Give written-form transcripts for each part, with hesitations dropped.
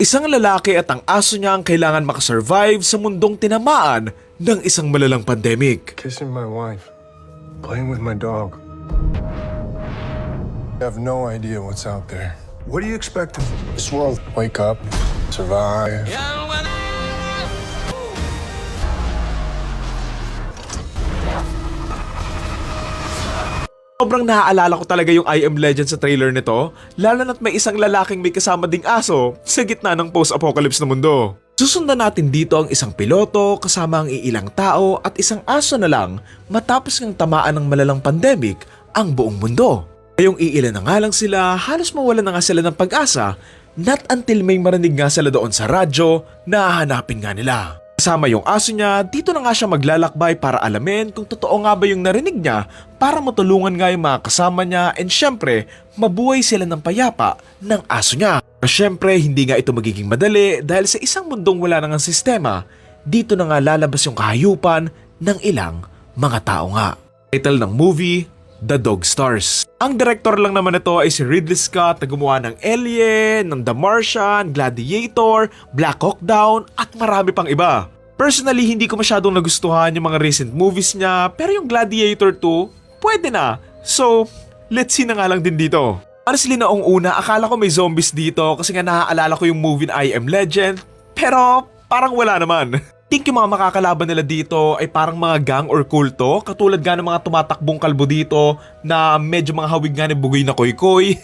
Isang lalaki at ang aso niya ang kailangan makasurvive sa mundong tinamaan ng isang malalang pandemic. Kissing my wife, playing with my dog. I have no idea what's out there. What do you expect of this world? Wake up, survive. Sobrang naaalala ko talaga yung I Am Legend sa trailer nito, lalo na't may isang lalaking may kasama ding aso sa gitna ng post-apocalypse na mundo. Susundan natin dito ang isang piloto kasama ang iilang tao at isang aso na lang matapos ng tamaan ng malalang pandemic ang buong mundo. Ngayong iilan na nga lang sila, halos mawalan na nga sila ng pag-asa, not until may marinig nga sila doon sa radyo na hahanapin nga nila. Kasama yung aso niya, dito na nga siya maglalakbay para alamin kung totoo nga ba yung narinig niya para matulungan nga yung mga kasama niya and syempre, mabuhay sila ng payapa ng aso niya. Pero syempre, hindi nga ito magiging madali dahil sa isang mundong wala nang sistema, dito na nga lalabas yung kahayupan ng ilang mga tao nga. Title ng movie, The Dog Stars. Ang director lang naman ito ay si Ridley Scott na gumawa ng Alien, ng The Martian, Gladiator, Black Hawk Down at marami pang iba. Personally, hindi ko masyadong nagustuhan yung mga recent movies niya pero yung Gladiator 2, pwede na. So, let's see na nga lang din dito. Honestly, noong una, akala ko may zombies dito kasi nga naaalala ko yung movie na I Am Legend pero parang wala naman. Think yung mga makakalaban nila dito ay parang mga gang or kulto, katulad nga ng mga tumatakbong kalbo dito na medyo mga hawig nga ni bugoy na koy-koy.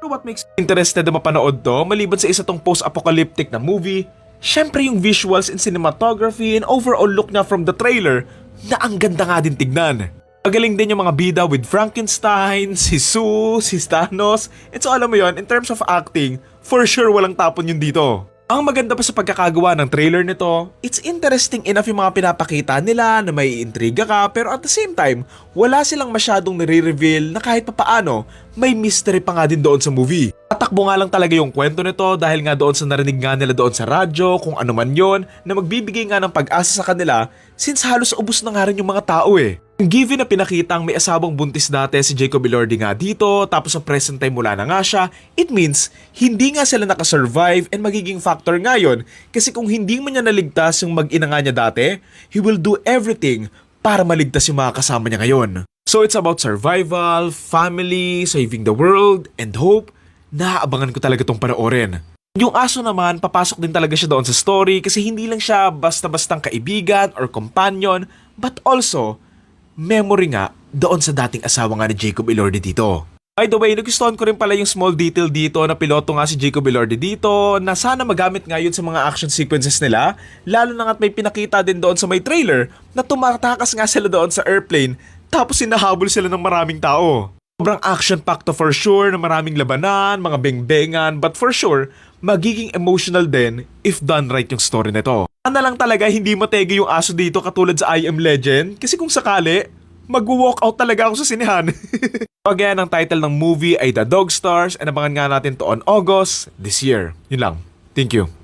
Pero what makes me interested na mapanood to, maliban sa isa tong post-apocalyptic na movie, syempre yung visuals and cinematography and overall look niya from the trailer na ang ganda nga din tignan. Magaling din yung mga bida with Frankenstein, si Sue, si Thanos, and so alam mo yon, in terms of acting, for sure walang tapon yun dito. Ang maganda pa sa pagkakagawa ng trailer nito, it's interesting enough yung mga pinapakita nila na may intriga ka pero at the same time, wala silang masyadong nare-reveal na kahit papaano, may mystery pa nga din doon sa movie. Tatakbo nga lang talaga yung kwento nito dahil nga doon sa narinig nga nila doon sa radyo, kung ano man yon, na magbibigay nga ng pag-asa sa kanila since halos ubos na nga rin yung mga tao eh. Given na pinakitang may asawang buntis dati si Jacob Elordi nga dito tapos sa present time wala na nga siya, it means hindi nga sila nakasurvive and magiging factor nga yun kasi kung hindi man niya naligtas yung mag-ina nga niya dati, he will do everything para maligtas yung mga kasama niya ngayon. So it's about survival, family, saving the world, and hope. Naaabangan ko talaga tong panoorin. Yung aso naman, papasok din talaga siya doon sa story kasi hindi lang siya basta-bastang kaibigan or companion but also memory nga doon sa dating asawa nga ni Jacob Elordi dito. By the way, nagustuhan ko rin pala yung small detail dito na piloto nga si Jacob Elordi dito na sana magamit nga yun sa mga action sequences nila, lalo na nga't may pinakita din doon sa may trailer na tumatakas nga sila doon sa airplane tapos sinahabol sila ng maraming tao. Sobrang action-packed to for sure na maraming labanan, mga beng-bengan, but for sure, magiging emotional din if done right yung story nito. Ano lang talaga hindi matege yung aso dito katulad sa I Am Legend kasi kung sakali, mag-walk out talaga ako sa sinehan. Again, ang title ng movie ay The Dog Stars and abangan nga natin to on August this year. Yun lang. Thank you.